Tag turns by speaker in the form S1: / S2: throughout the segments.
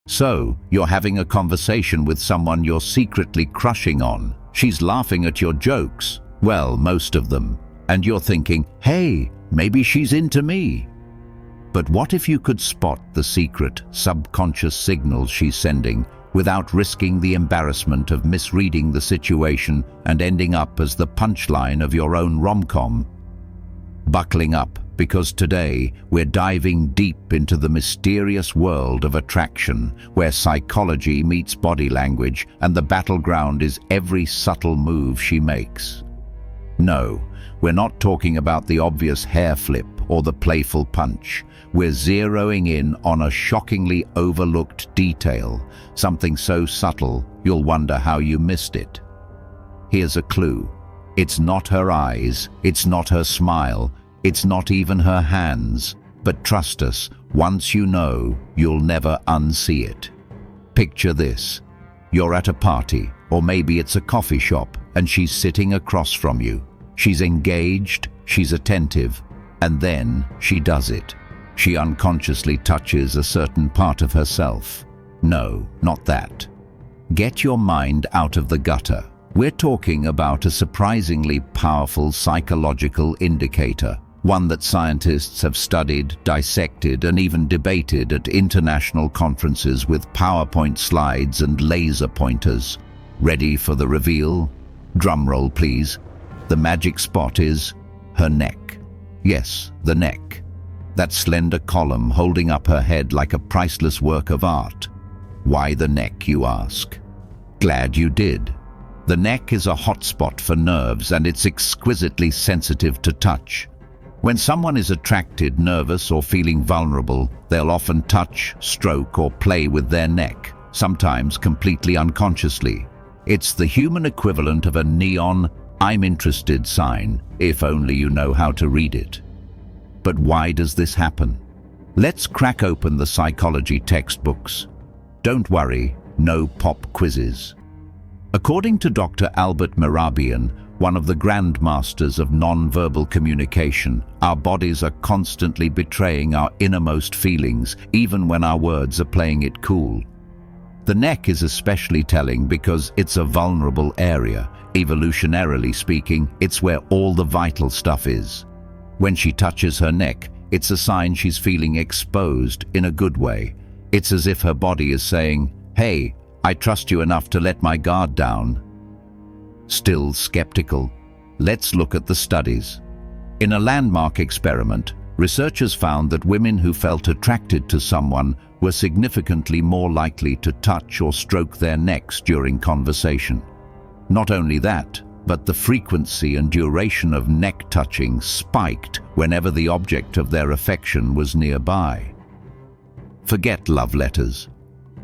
S1: So, you're having a conversation with someone you're secretly crushing on. She's laughing at your jokes, well, most of them, and you're thinking, hey, maybe she's into me. But what if you could spot the secret, subconscious signals she's sending without risking the embarrassment of misreading the situation and ending up as the punchline of your own rom-com? Buckling up, because today we're diving deep into the mysterious world of attraction, where psychology meets body language and the battleground is every subtle move she makes. No, we're not talking about the obvious hair flip or the playful punch. We're zeroing in on a shockingly overlooked detail, something so subtle you'll wonder how you missed it. Here's a clue. It's not her eyes, it's not her smile, it's not even her hands, but trust us, once you know, you'll never unsee it. Picture this. You're at a party, or maybe it's a coffee shop, and she's sitting across from you. She's engaged, she's attentive, and then she does it. She unconsciously touches a certain part of herself. No, not that. Get your mind out of the gutter. We're talking about a surprisingly powerful psychological indicator, one that scientists have studied, dissected, and even debated at international conferences with PowerPoint slides and laser pointers. Ready for the reveal? Drumroll, please. The magic spot is her neck. Yes, the neck. That slender column holding up her head like a priceless work of art. Why the neck, you ask? Glad you did. The neck is a hotspot for nerves, and it's exquisitely sensitive to touch. When someone is attracted, nervous, or feeling vulnerable, they'll often touch, stroke, or play with their neck, sometimes completely unconsciously. It's the human equivalent of a neon "I'm interested" sign, if only you know how to read it. But why does this happen? Let's crack open the psychology textbooks. Don't worry, no pop quizzes. According to Dr. Albert Mehrabian, one of the grandmasters of nonverbal communication, our bodies are constantly betraying our innermost feelings, even when our words are playing it cool. The neck is especially telling because it's a vulnerable area. Evolutionarily speaking, it's where all the vital stuff is. When she touches her neck, it's a sign she's feeling exposed in a good way. It's as if her body is saying, hey, I trust you enough to let my guard down. Still skeptical? Let's look at the studies. In a landmark experiment, researchers found that women who felt attracted to someone were significantly more likely to touch or stroke their necks during conversation. Not only that, but the frequency and duration of neck touching spiked whenever the object of their affection was nearby. Forget love letters.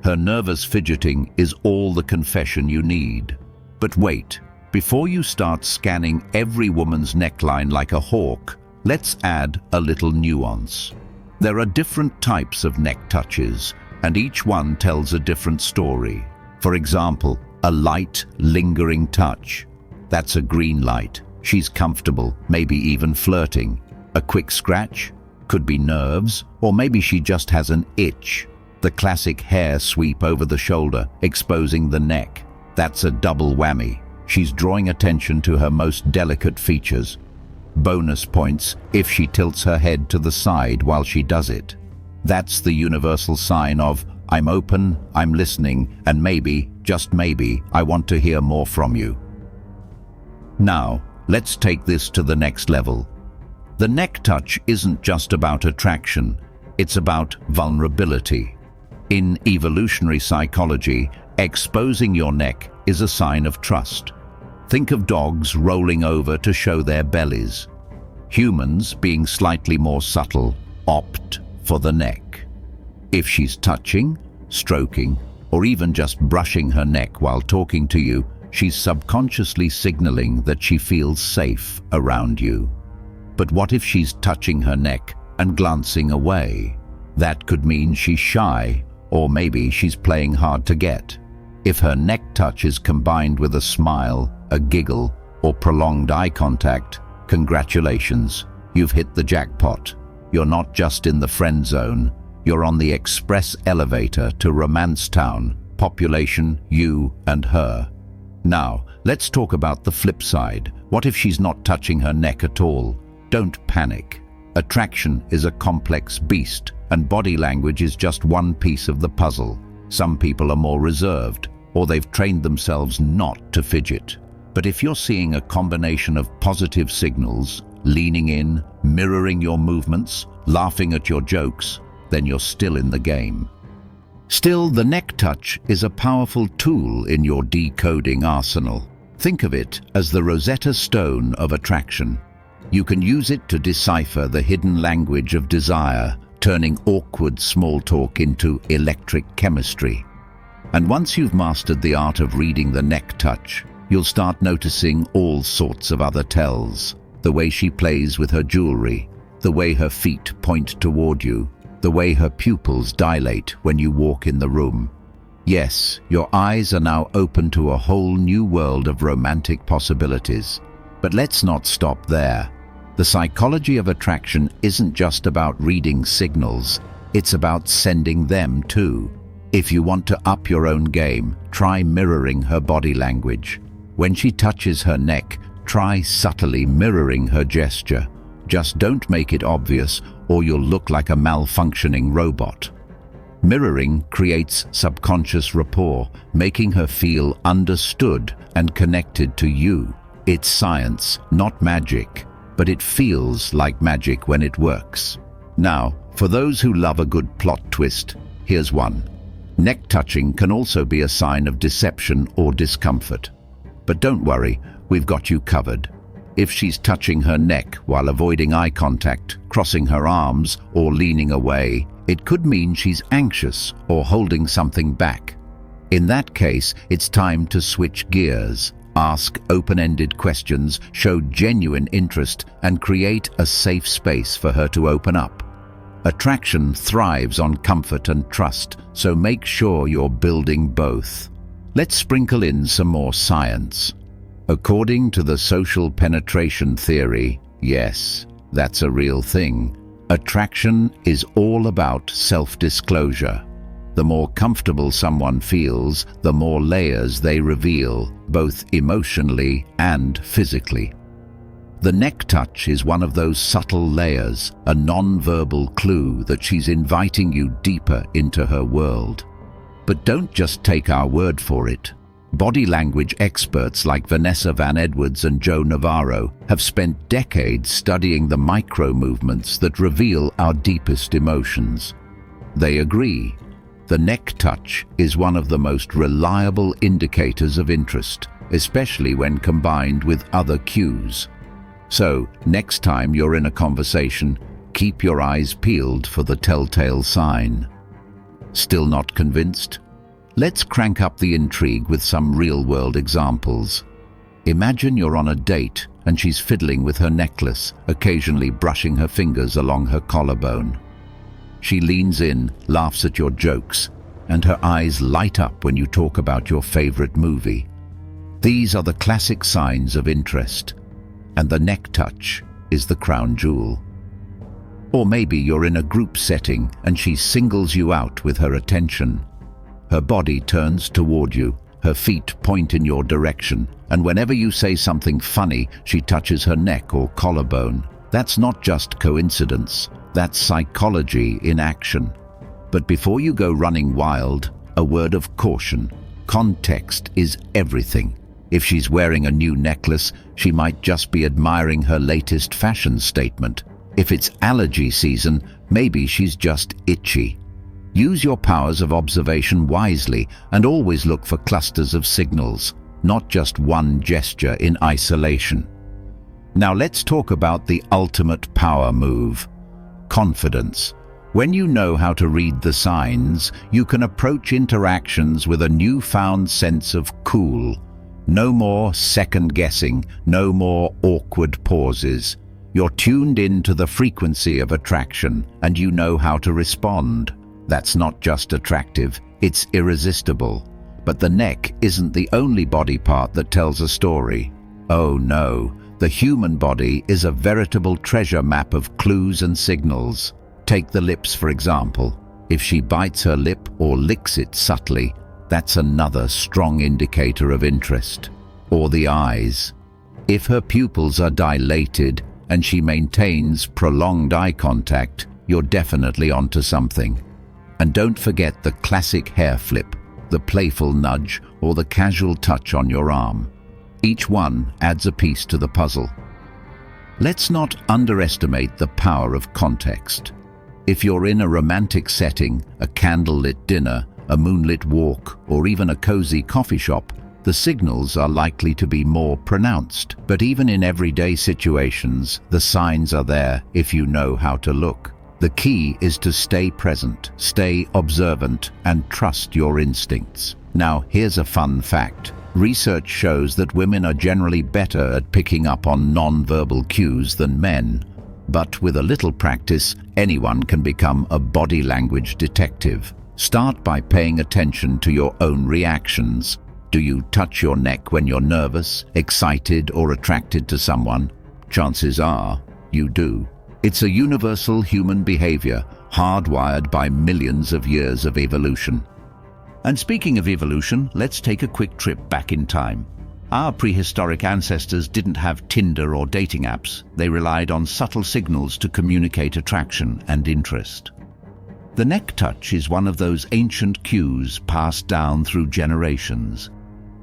S1: Her nervous fidgeting is all the confession you need. But wait, before you start scanning every woman's neckline like a hawk, let's add a little nuance. There are different types of neck touches, and each one tells a different story. For example, a light, lingering touch. That's a green light. She's comfortable, maybe even flirting. A quick scratch? Could be nerves, or maybe she just has an itch. The classic hair sweep over the shoulder, exposing the neck. That's a double whammy. She's drawing attention to her most delicate features. Bonus points if she tilts her head to the side while she does it. That's the universal sign of, I'm open, I'm listening, and maybe, just maybe, I want to hear more from you. Now, let's take this to the next level. The neck touch isn't just about attraction, it's about vulnerability. In evolutionary psychology, exposing your neck is a sign of trust. Think of dogs rolling over to show their bellies. Humans, being slightly more subtle, opt for the neck. If she's touching, stroking, or even just brushing her neck while talking to you, she's subconsciously signaling that she feels safe around you. But what if she's touching her neck and glancing away? That could mean she's shy, or maybe she's playing hard to get. If her neck touch is combined with a smile, a giggle, or prolonged eye contact, congratulations, you've hit the jackpot. You're not just in the friend zone, You're on the express elevator to Romance Town, population you and her. Now, let's talk about the flip side. What if she's not touching her neck at all? Don't panic. Attraction is a complex beast, and body language is just one piece of the puzzle. Some people are more reserved, or they've trained themselves not to fidget. But if you're seeing a combination of positive signals, leaning in, mirroring your movements, laughing at your jokes, then you're still in the game. Still, the neck touch is a powerful tool in your decoding arsenal. Think of it as the Rosetta Stone of attraction. You can use it to decipher the hidden language of desire, turning awkward small talk into electric chemistry. And once you've mastered the art of reading the neck touch, you'll start noticing all sorts of other tells. The way she plays with her jewelry, the way her feet point toward you, the way her pupils dilate when you walk in the room. Yes, your eyes are now open to a whole new world of romantic possibilities. But let's not stop there. The psychology of attraction isn't just about reading signals, it's about sending them too. If you want to up your own game, try mirroring her body language. When she touches her neck, try subtly mirroring her gesture. Just don't make it obvious, or you'll look like a malfunctioning robot. Mirroring creates subconscious rapport, making her feel understood and connected to you. It's science, not magic, but it feels like magic when it works. Now, for those who love a good plot twist, here's one. Neck touching can also be a sign of deception or discomfort. But don't worry, we've got you covered. If she's touching her neck while avoiding eye contact, crossing her arms, or leaning away, it could mean she's anxious or holding something back. In that case, it's time to switch gears. Ask open-ended questions, show genuine interest, and create a safe space for her to open up. Attraction thrives on comfort and trust, so make sure you're building both. Let's sprinkle in some more science. According to the social penetration theory, yes, that's a real thing. Attraction is all about self-disclosure. The more comfortable someone feels, the more layers they reveal, both emotionally and physically. The neck touch is one of those subtle layers, a non-verbal clue that she's inviting you deeper into her world. But don't just take our word for it. Body language experts like Vanessa Van Edwards and Joe Navarro have spent decades studying the micro-movements that reveal our deepest emotions. They agree. The neck touch is one of the most reliable indicators of interest, especially when combined with other cues. So, next time you're in a conversation, keep your eyes peeled for the telltale sign. Still not convinced? Let's crank up the intrigue with some real-world examples. Imagine you're on a date and she's fiddling with her necklace, occasionally brushing her fingers along her collarbone. She leans in, laughs at your jokes, and her eyes light up when you talk about your favorite movie. These are the classic signs of interest, and the neck touch is the crown jewel. Or maybe you're in a group setting and she singles you out with her attention. Her body turns toward you, her feet point in your direction, and whenever you say something funny, she touches her neck or collarbone. That's not just coincidence, that's psychology in action. But before you go running wild, a word of caution. Context is everything. If she's wearing a new necklace, she might just be admiring her latest fashion statement. If it's allergy season, maybe she's just itchy. Use your powers of observation wisely and always look for clusters of signals, not just one gesture in isolation. Now let's talk about the ultimate power move, confidence. When you know how to read the signs, you can approach interactions with a newfound sense of cool. No more second-guessing, no more awkward pauses. You're tuned in to the frequency of attraction, and you know how to respond. That's not just attractive, it's irresistible. But the neck isn't the only body part that tells a story. Oh no, the human body is a veritable treasure map of clues and signals. Take the lips, for example. If she bites her lip or licks it subtly, that's another strong indicator of interest. Or the eyes. If her pupils are dilated and she maintains prolonged eye contact, you're definitely onto something. And don't forget the classic hair flip, the playful nudge, or the casual touch on your arm. Each one adds a piece to the puzzle. Let's not underestimate the power of context. If you're in a romantic setting, a candlelit dinner, a moonlit walk, or even a cozy coffee shop, the signals are likely to be more pronounced. But even in everyday situations, the signs are there if you know how to look. The key is to stay present, stay observant, and trust your instincts. Now, here's a fun fact. Research shows that women are generally better at picking up on non-verbal cues than men. But with a little practice, anyone can become a body language detective. Start by paying attention to your own reactions. Do you touch your neck when you're nervous, excited, or attracted to someone? Chances are you do. It's a universal human behavior, hardwired by millions of years of evolution. And speaking of evolution, let's take a quick trip back in time. Our prehistoric ancestors didn't have Tinder or dating apps. They relied on subtle signals to communicate attraction and interest. The neck touch is one of those ancient cues passed down through generations.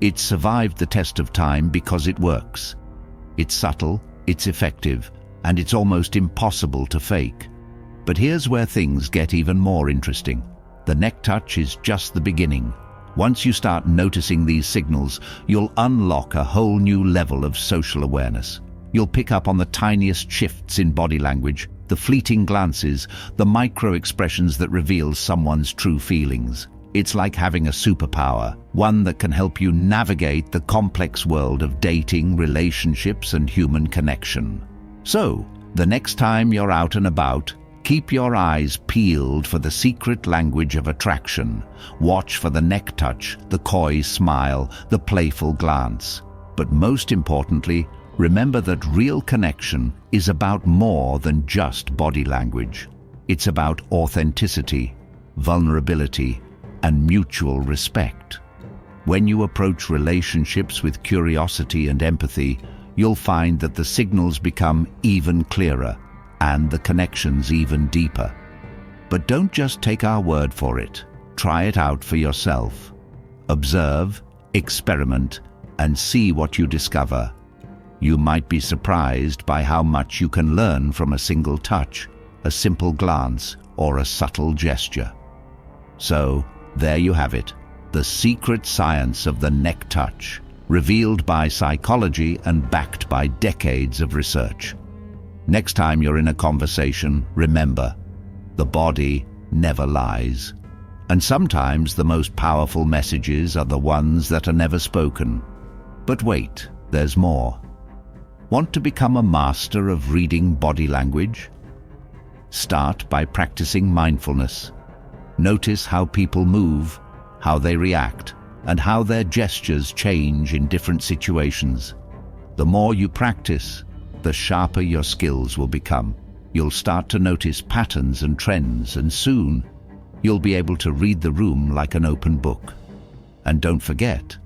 S1: It survived the test of time because it works. It's subtle, it's effective, and it's almost impossible to fake. But here's where things get even more interesting. The neck touch is just the beginning. Once you start noticing these signals, you'll unlock a whole new level of social awareness. You'll pick up on the tiniest shifts in body language, the fleeting glances, the micro-expressions that reveal someone's true feelings. It's like having a superpower, one that can help you navigate the complex world of dating, relationships, and human connection. So, the next time you're out and about, keep your eyes peeled for the secret language of attraction. Watch for the neck touch, the coy smile, the playful glance. But most importantly, remember that real connection is about more than just body language. It's about authenticity, vulnerability, and mutual respect. When you approach relationships with curiosity and empathy, you'll find that the signals become even clearer and the connections even deeper. But don't just take our word for it. Try it out for yourself. Observe, experiment, and see what you discover. You might be surprised by how much you can learn from a single touch, a simple glance, or a subtle gesture. So, there you have it, the secret science of the neck touch, revealed by psychology and backed by decades of research. Next time you're in a conversation, remember, the body never lies. And sometimes the most powerful messages are the ones that are never spoken. But wait, there's more. Want to become a master of reading body language? Start by practicing mindfulness. Notice how people move, how they react, and how their gestures change in different situations. The more you practice, the sharper your skills will become. You'll start to notice patterns and trends, and soon you'll be able to read the room like an open book. And don't forget,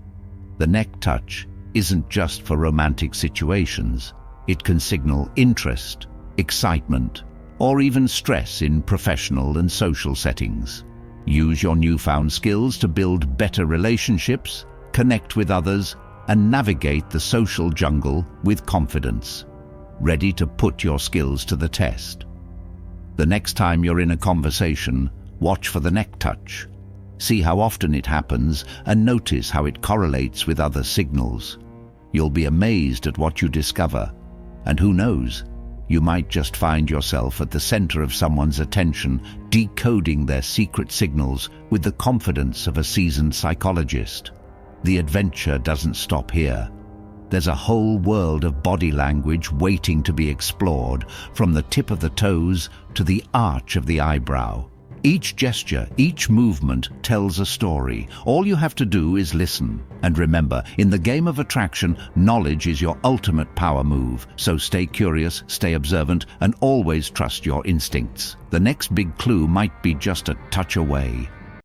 S1: the neck touch isn't just for romantic situations. It can signal interest, excitement, or even stress in professional and social settings. Use your newfound skills to build better relationships, connect with others, and navigate the social jungle with confidence. Ready to put your skills to the test. The next time you're in a conversation, watch for the neck touch. See how often it happens and notice how it correlates with other signals. You'll be amazed at what you discover. And who knows, you might just find yourself at the center of someone's attention, decoding their secret signals with the confidence of a seasoned psychologist. The adventure doesn't stop here. There's a whole world of body language waiting to be explored, from the tip of the toes to the arch of the eyebrow. Each gesture, each movement tells a story. All you have to do is listen. And remember, in the game of attraction, knowledge is your ultimate power move. So stay curious, stay observant, and always trust your instincts. The next big clue might be just a touch away.